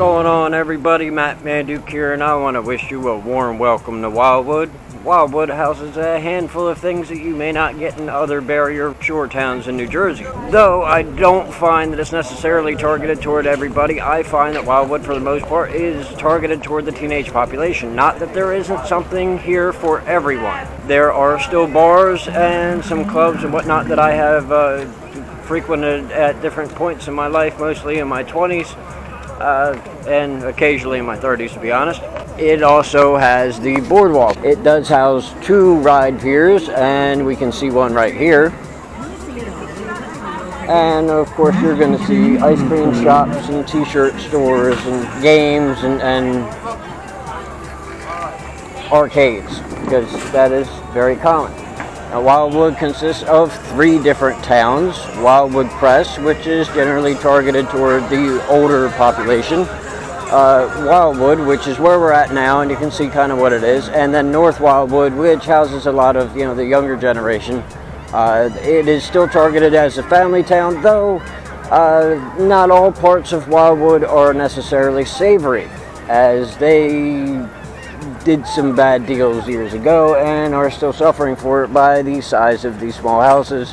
going on, everybody? Matt Manduke here, and I want to wish you a warm welcome to Wildwood. Wildwood houses a handful of things that you may not get in other barrier shore towns in New Jersey. Though I don't find that it's necessarily targeted toward everybody, I find that Wildwood, for the most part, is targeted toward the teenage population. Not that there isn't something here for everyone. There are still bars and some clubs and whatnot that I have frequented at different points in my life, mostly in my 20s. And occasionally in my 30s, to be honest. It also has the boardwalk. It does house 2 ride piers, and we can see one right here. And of course you're going to see ice cream shops and t-shirt stores and games and arcades, because that is very common. Now, Wildwood consists of 3 different towns. Wildwood Crest, which is generally targeted toward the older population. Wildwood, which is where we're at now, and you can see kind of what it is. And then North Wildwood, which houses a lot of, the younger generation. It is still targeted as a family town, though not all parts of Wildwood are necessarily savory, as they did some bad deals years ago and are still suffering for it by the size of these small houses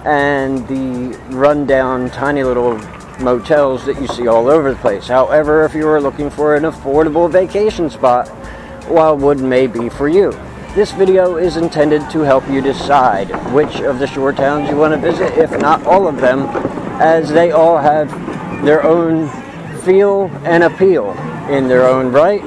and the rundown tiny little motels that you see all over the place. However, if you are looking for an affordable vacation spot, Wildwood may be for you. This video is intended to help you decide which of the shore towns you want to visit, if not all of them, as they all have their own feel and appeal in their own right.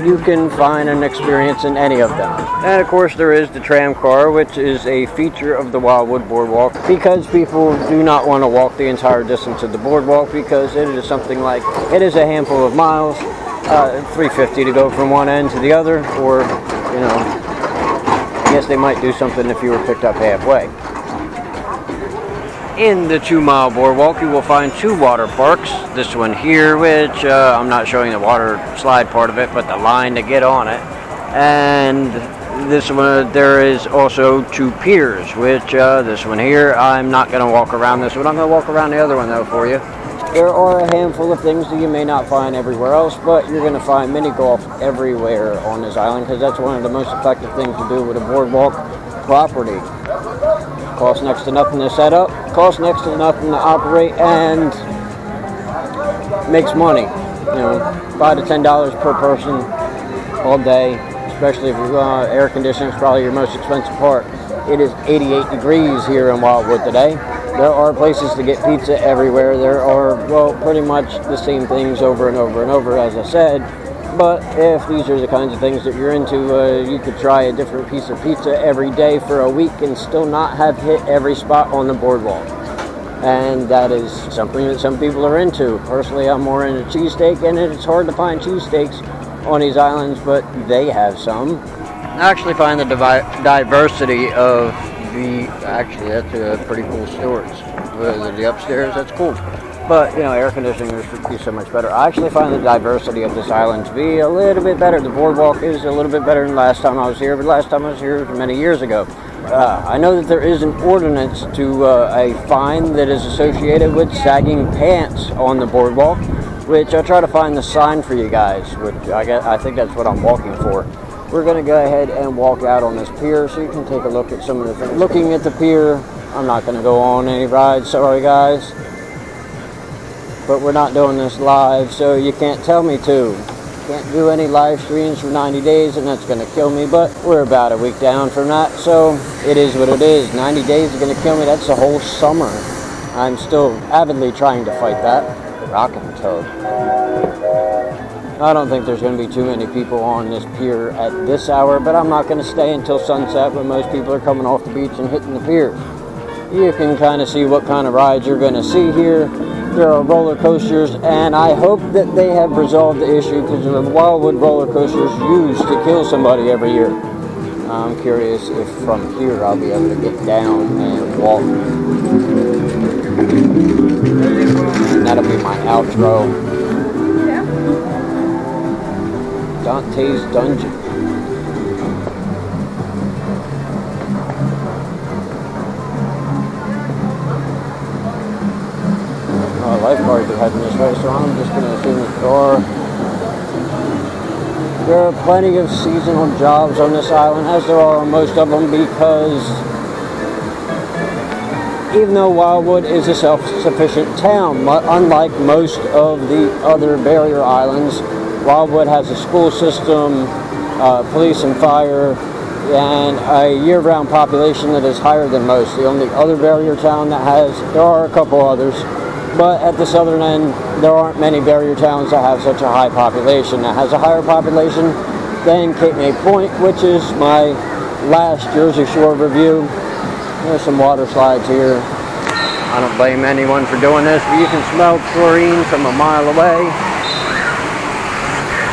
You can find an experience in any of them. And of course there is the tram car, which is a feature of the Wildwood Boardwalk, because people do not want to walk the entire distance of the boardwalk, because it is something like, it is a handful of miles, $3.50 to go from one end to the other, or, I guess they might do something if you were picked up halfway. In the 2-mile boardwalk, you will find 2 water parks. This one here, which I'm not showing the water slide part of it, but the line to get on it. And this one, there is also 2 piers, which this one here, I'm not going to walk around this one. I'm going to walk around the other one, though, for you. There are a handful of things that you may not find everywhere else, but you're going to find mini golf everywhere on this island, because that's one of the most effective things to do with a boardwalk property. Costs next to nothing to set up, costs next to nothing to operate, and makes money. $5 to $10 per person all day, especially if you're air conditioning is probably your most expensive part. It is 88 degrees here in Wildwood today. There are places to get pizza everywhere. There are, well, pretty much the same things over and over and over, as I said. But if these are the kinds of things that you're into, you could try a different piece of pizza every day for a week and still not have hit every spot on the boardwalk. And that is something that some people are into. Personally, I'm more into cheesesteak, and it's hard to find cheesesteaks on these islands, but they have some. I actually find the diversity of the, actually that's a pretty cool storage. The upstairs, that's cool. But, air conditioning would be so much better. I actually find the diversity of this island to be a little bit better. The boardwalk is a little bit better than last time I was here, but last time I was here was many years ago. I know that there is an ordinance to a fine that is associated with sagging pants on the boardwalk, which I'll try to find the sign for you guys, which I think that's what I'm walking for. We're going to go ahead and walk out on this pier so you can take a look at some of the things. Looking at the pier, I'm not going to go on any rides, sorry guys. But we're not doing this live, so you can't tell me to. Can't do any live streams for 90 days, and that's going to kill me, but we're about a week down from that, so it is what it is. 90 days is going to kill me. That's the whole summer. I'm still avidly trying to fight that. Rockin' toad. I don't think there's going to be too many people on this pier at this hour, but I'm not going to stay until sunset when most people are coming off the beach and hitting the pier. You can kind of see what kind of rides you're going to see here. There are roller coasters, and I hope that they have resolved the issue, because the Wildwood roller coasters used to kill somebody every year. I'm curious if from here I'll be able to get down and walk. And that'll be my outro. Dante's Dungeon. lifeguards are heading this way, so I'm just going to assume that there are plenty of seasonal jobs on this island, as there are on most of them, because even though Wildwood is a self-sufficient town, unlike most of the other barrier islands, Wildwood has a school system, police and fire, and a year-round population that is higher than most. The only other barrier town that has, there are a couple others, but at the southern end, there aren't many barrier towns that have such a high population. That has a higher population than Cape May Point, which is my last Jersey Shore review. There's some water slides here. I don't blame anyone for doing this, but you can smell chlorine from a mile away.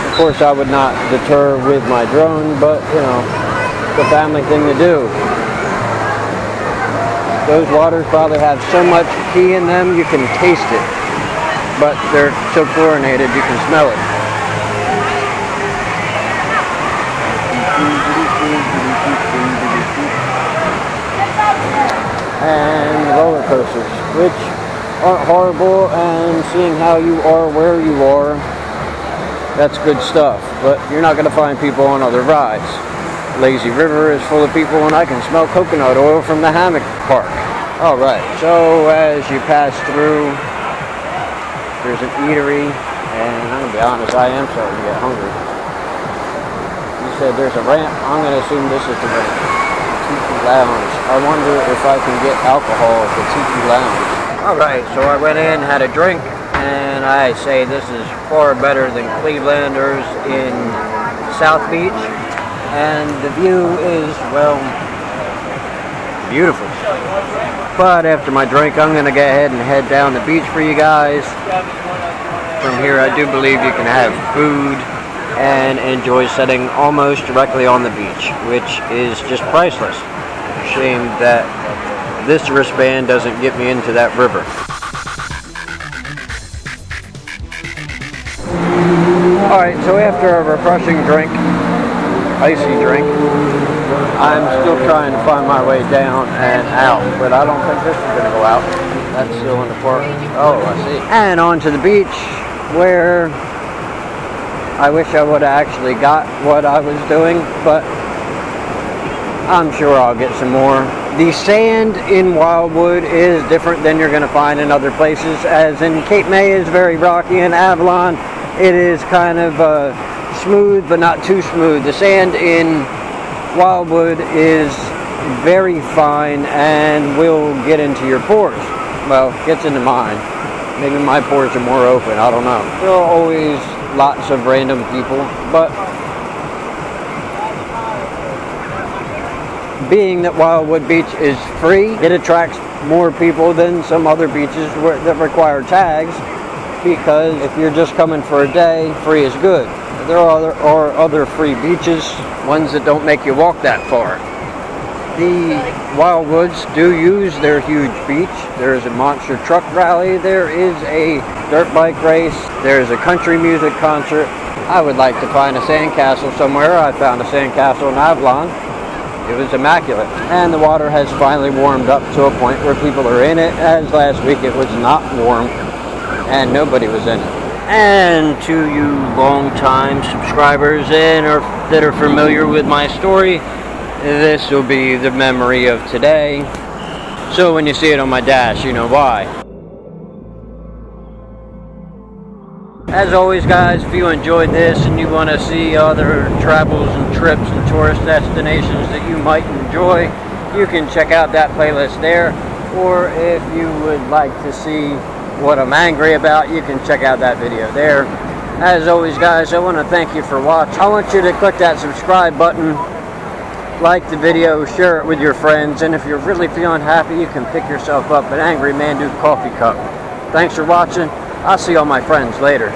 Of course, I would not deter with my drone, but, you know, it's a family thing to do. Those waters probably have so much pee in them, you can taste it. But they're so chlorinated, you can smell it. And roller coasters, which aren't horrible, and seeing how you are where you are, that's good stuff. But you're not going to find people on other rides. Lazy River is full of people, and I can smell coconut oil from the hammock park. Alright, so as you pass through, there's an eatery, and I'm going to be honest, I am starting to get hungry. You said there's a ramp, I'm going to assume this is the ramp. Tiki Lounge. I wonder if I can get alcohol at the Tiki Lounge. Alright, so I went in, had a drink, and I say this is far better than Clevelanders in South Beach. And the view is, well, beautiful. But after my drink, I'm going to go ahead and head down the beach for you guys. From here, I do believe you can have food and enjoy sitting almost directly on the beach, which is just priceless. Shame that this wristband doesn't get me into that river. Alright, so after a refreshing drink, icy drink, I'm still trying to find my way down and out, but I don't think this is going to go out. That's still in the park. Oh, I see. And on to the beach, where I wish I would have actually got what I was doing, but I'm sure I'll get some more. The sand in Wildwood is different than you're going to find in other places, as in Cape May is very rocky, and Avalon it is kind of smooth, but not too smooth. The sand in Wildwood is very fine and will get into your pores. Well, gets into mine. Maybe my pores are more open, I don't know. There are always lots of random people, but being that Wildwood Beach is free, it attracts more people than some other beaches that require tags, because if you're just coming for a day, free is good. There are other free beaches, ones that don't make you walk that far. The Wildwoods do use their huge beach. There is a monster truck rally. There is a dirt bike race. There is a country music concert. I would like to find a sandcastle somewhere. I found a sandcastle in Avalon. It was immaculate. And the water has finally warmed up to a point where people are in it, as last week it was not warm and nobody was in it. And to you long-time subscribers that are familiar with my story, this will be the memory of today. So when you see it on my dash, you know why. As always, guys, if you enjoyed this and you want to see other travels and trips and tourist destinations that you might enjoy, you can check out that playlist there. Or if you would like to see what I'm angry about, you can check out that video there. As always, guys, I want to thank you for watching. I want you to click that subscribe button, like the video, share it with your friends, and if you're really feeling happy, you can pick yourself up an Angry Manduke coffee cup. Thanks for watching. I'll see all my friends later.